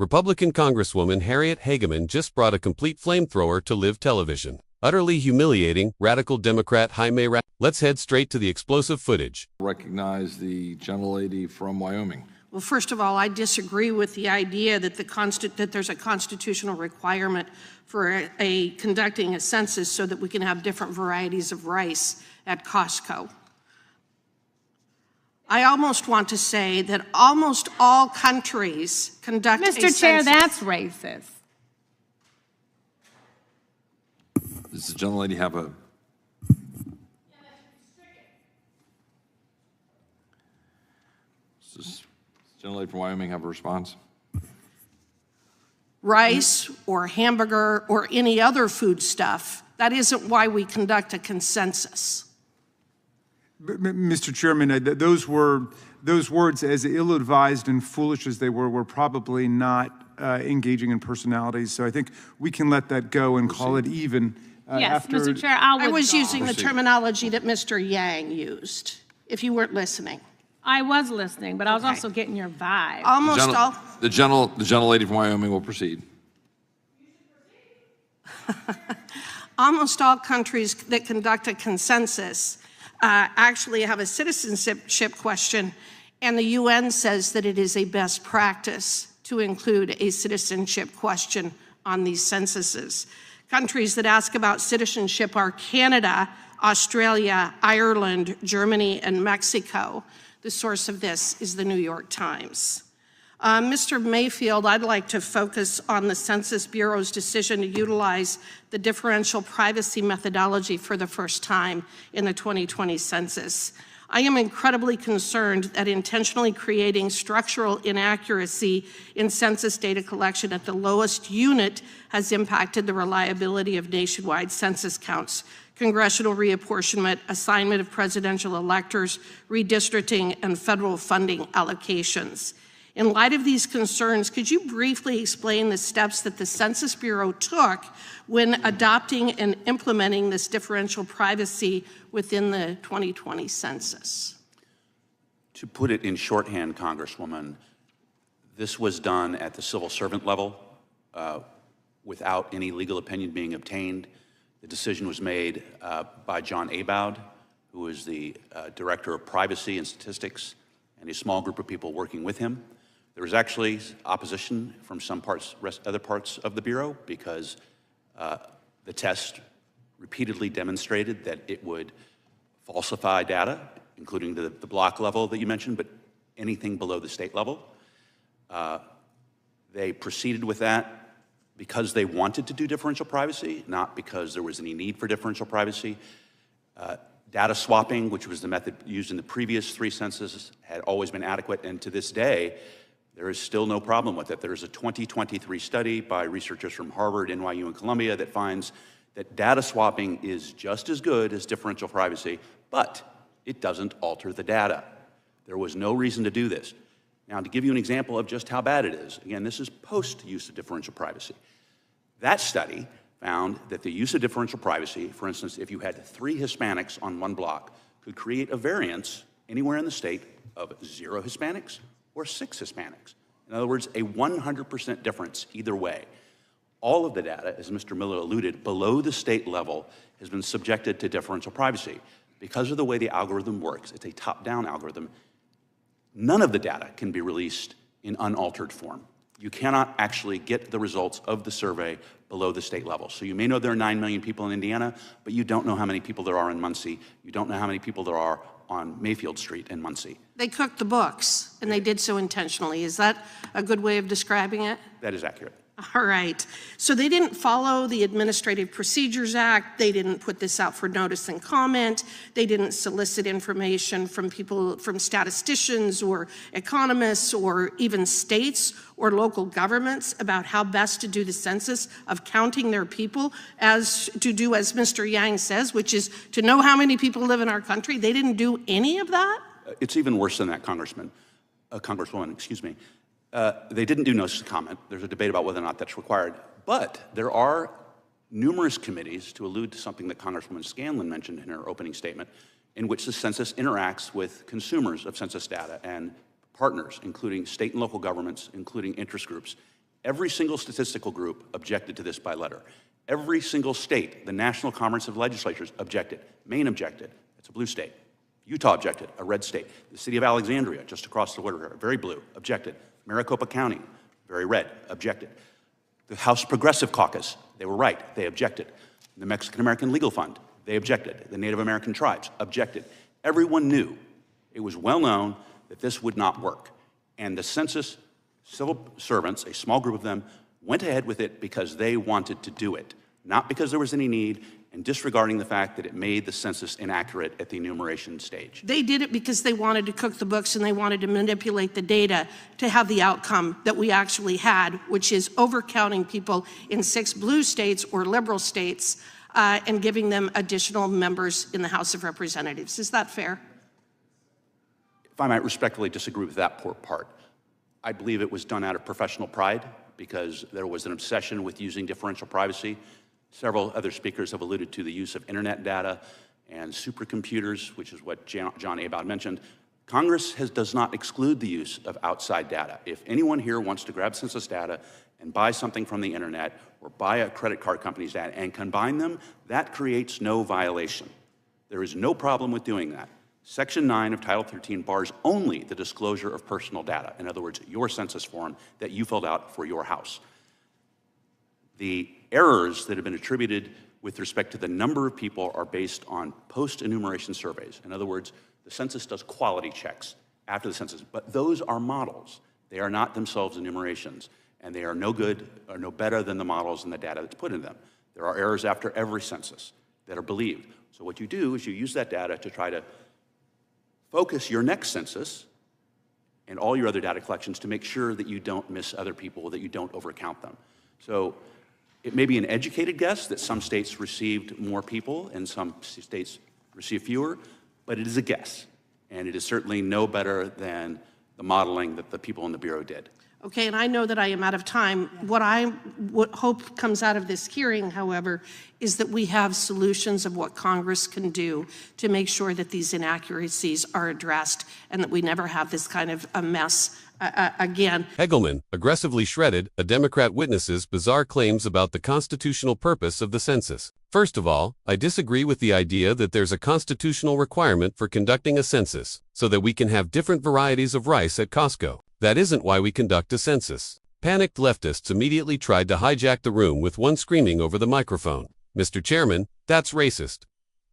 Republican Congresswoman Harriet Hageman just brought a complete flamethrower to live television. Utterly humiliating, radical Democrat Jaime Let's head straight to the explosive footage. Recognize the gentlelady from Wyoming. Well, first of all, I disagree with the idea that there's a constitutional requirement for conducting a census so that we can have different varieties of rice at Costco. I almost want to say that almost all countries conduct a census. Mr. Chair, that's racist. Does the gentlelady have a... Does the gentlelady from Wyoming have a response? Rice or hamburger or any other food stuff, that isn't why we conduct a consensus. Mr. Chairman, those words, as ill-advised and foolish as they were probably not engaging in personalities. So I think we can let that go and call it even. Yes, after Mr. Chair, I was using the terminology that Mr. Yang used, if you weren't listening. I was listening, but I was also getting your vibe. The gentlelady from Wyoming will proceed. Almost all countries that conduct a consensus actually have a citizenship question, and the UN says that it is a best practice to include a citizenship question on these censuses. Countries that ask about citizenship are Canada, Australia, Ireland, Germany, and Mexico. The source of this is the New York Times. Mr. Mayfield, I'd like to focus on the Census Bureau's decision to utilize the differential privacy methodology for the first time in the 2020 census. I am incredibly concerned that intentionally creating structural inaccuracy in census data collection at the lowest unit has impacted the reliability of nationwide census counts, congressional reapportionment, assignment of presidential electors, redistricting, and federal funding allocations. In light of these concerns, could you briefly explain the steps that the Census Bureau took when adopting and implementing this differential privacy within the 2020 census? To put it in shorthand, Congresswoman, this was done at the civil servant level without any legal opinion being obtained. The decision was made by John Aboud, who is the Director of Privacy and Statistics, and a small group of people working with him. There was actually opposition from some other parts of the Bureau because the test repeatedly demonstrated that it would falsify data, including the block level that you mentioned, but anything below the state level. They proceeded with that because they wanted to do differential privacy, not because there was any need for differential privacy. Data swapping, which was the method used in the previous 3 censuses, had always been adequate, and to this day, there is still no problem with it. There is a 2023 study by researchers from Harvard, NYU, and Columbia that finds that data swapping is just as good as differential privacy, but it doesn't alter the data. There was no reason to do this. Now, to give you an example of just how bad it is, again, this is post-use of differential privacy. That study found that the use of differential privacy, for instance, if you had 3 Hispanics on one block, could create a variance anywhere in the state of 0 Hispanics or 6 Hispanics. In other words, a 100% difference either way. All of the data, as Mr. Miller alluded, below the state level has been subjected to differential privacy. Because of the way the algorithm works, it's a top-down algorithm, none of the data can be released in unaltered form. You cannot actually get the results of the survey below the state level. So you may know there are 9 million people in Indiana, but you don't know how many people there are in Muncie. You don't know how many people there are on Mayfield Street in Muncie. They cooked the books, and they did so intentionally. Is that a good way of describing it? That is accurate. All right. So they didn't follow the Administrative Procedures Act. They didn't put this out for notice and comment. They didn't solicit information from people, from statisticians or economists or even states or local governments about how best to do the census of counting their people, as Mr. Yang says, which is to know how many people live in our country. They didn't do any of that? It's even worse than that, Congresswoman, excuse me. They didn't do notice to comment. There's a debate about whether or not that's required. But there are numerous committees, to allude to something that Congresswoman Scanlon mentioned in her opening statement, in which the census interacts with consumers of census data and partners, including state and local governments, including interest groups. Every single statistical group objected to this by letter. Every single state, the National Conference of Legislatures objected. Maine objected. It's a blue state. Utah objected, a red state. The city of Alexandria, just across the border, very blue, objected. Maricopa County, very red, objected. The House Progressive Caucus, they were right, they objected. The Mexican American Legal Fund, they objected. The Native American tribes objected. Everyone knew, it was well known that this would not work. And the census civil servants, a small group of them, went ahead with it because they wanted to do it, not because there was any need, and disregarding the fact that it made the census inaccurate at the enumeration stage. They did it because they wanted to cook the books and they wanted to manipulate the data to have the outcome that we actually had, which is overcounting people in 6 blue states or liberal states and giving them additional members in the House of Representatives. Is that fair? If I might respectfully disagree with that poor part, I believe it was done out of professional pride because there was an obsession with using differential privacy. Several other speakers have alluded to the use of internet data and supercomputers, which is what John Abod mentioned. Congress does not exclude the use of outside data. If anyone here wants to grab census data and buy something from the internet or buy a credit card company's data and combine them, that creates no violation. There is no problem with doing that. Section 9 of Title 13 bars only the disclosure of personal data. In other words, your census form that you filled out for your house. The errors that have been attributed with respect to the number of people are based on post-enumeration surveys. In other words, the census does quality checks after the census, but those are models. They are not themselves enumerations, and they are no good or no better than the models and the data that's put in them. There are errors after every census that are believed. So what you do is you use that data to try to focus your next census and all your other data collections to make sure that you don't miss other people, that you don't overcount them. So it may be an educated guess that some states received more people and some states received fewer, but it is a guess. And it is certainly no better than the modeling that the people in the Bureau did. Okay, and I know that I am out of time. What I hope comes out of this hearing, however, is that we have solutions of what Congress can do to make sure that these inaccuracies are addressed and that we never have this kind of a mess again. Hegelman, aggressively shredded, a Democrat witnesses bizarre claims about the constitutional purpose of the census. First of all, I disagree with the idea that there's a constitutional requirement for conducting a census, so that we can have different varieties of rice at Costco. That isn't why we conduct a census. Panicked leftists immediately tried to hijack the room with one screaming over the microphone, "Mr. Chairman, that's racist."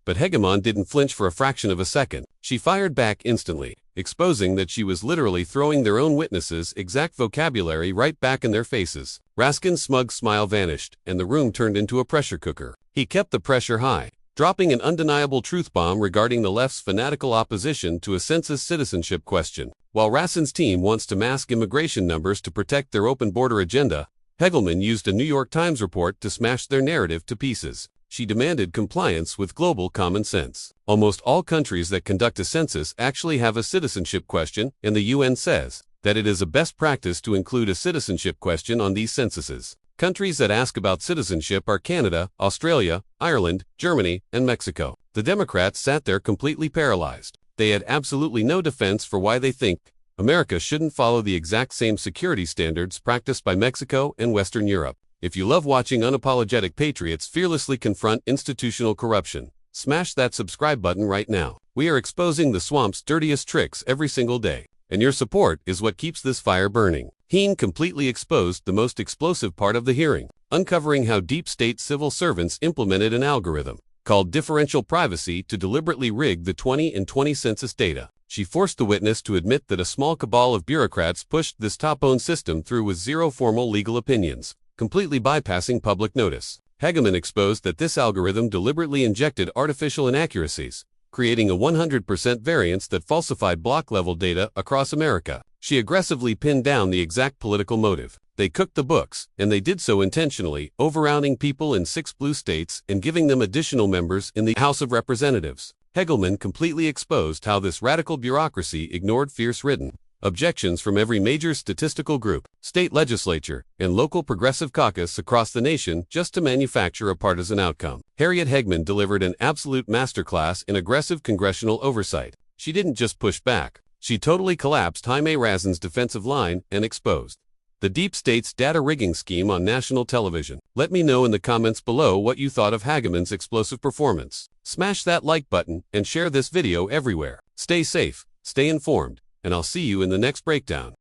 But Hegemon didn't flinch for a fraction of a second. She fired back instantly, exposing that she was literally throwing their own witnesses' exact vocabulary right back in their faces. Raskin's smug smile vanished, and the room turned into a pressure cooker. He kept the pressure high, dropping an undeniable truth bomb regarding the left's fanatical opposition to a census citizenship question. While Raskin's team wants to mask immigration numbers to protect their open border agenda, Hegelman used a New York Times report to smash their narrative to pieces. She demanded compliance with global common sense. Almost all countries that conduct a census actually have a citizenship question, and the UN says that it is a best practice to include a citizenship question on these censuses. Countries that ask about citizenship are Canada, Australia, Ireland, Germany, and Mexico. The Democrats sat there completely paralyzed. They had absolutely no defense for why they think America shouldn't follow the exact same security standards practiced by Mexico and Western Europe. If you love watching unapologetic patriots fearlessly confront institutional corruption, smash that subscribe button right now. We are exposing the swamp's dirtiest tricks every single day, and your support is what keeps this fire burning. Heen completely exposed the most explosive part of the hearing, uncovering how deep state civil servants implemented an algorithm called differential privacy to deliberately rig the 2020 census data. She forced the witness to admit that a small cabal of bureaucrats pushed this top-owned system through with zero formal legal opinions, completely bypassing public notice. Hegemon exposed that this algorithm deliberately injected artificial inaccuracies, creating a 100% variance that falsified block-level data across America. She aggressively pinned down the exact political motive. They cooked the books, and they did so intentionally, overrounding people in 6 blue states and giving them additional members in the House of Representatives. Hegelman completely exposed how this radical bureaucracy ignored fierce written objections from every major statistical group, state legislature, and local progressive caucus across the nation just to manufacture a partisan outcome. Harriet Hegelman delivered an absolute masterclass in aggressive congressional oversight. She didn't just push back. She totally collapsed Jaime Raskin's defensive line and exposed the deep state's data rigging scheme on national television. Let me know in the comments below what you thought of Hageman's explosive performance. Smash that like button and share this video everywhere. Stay safe, stay informed, and I'll see you in the next breakdown.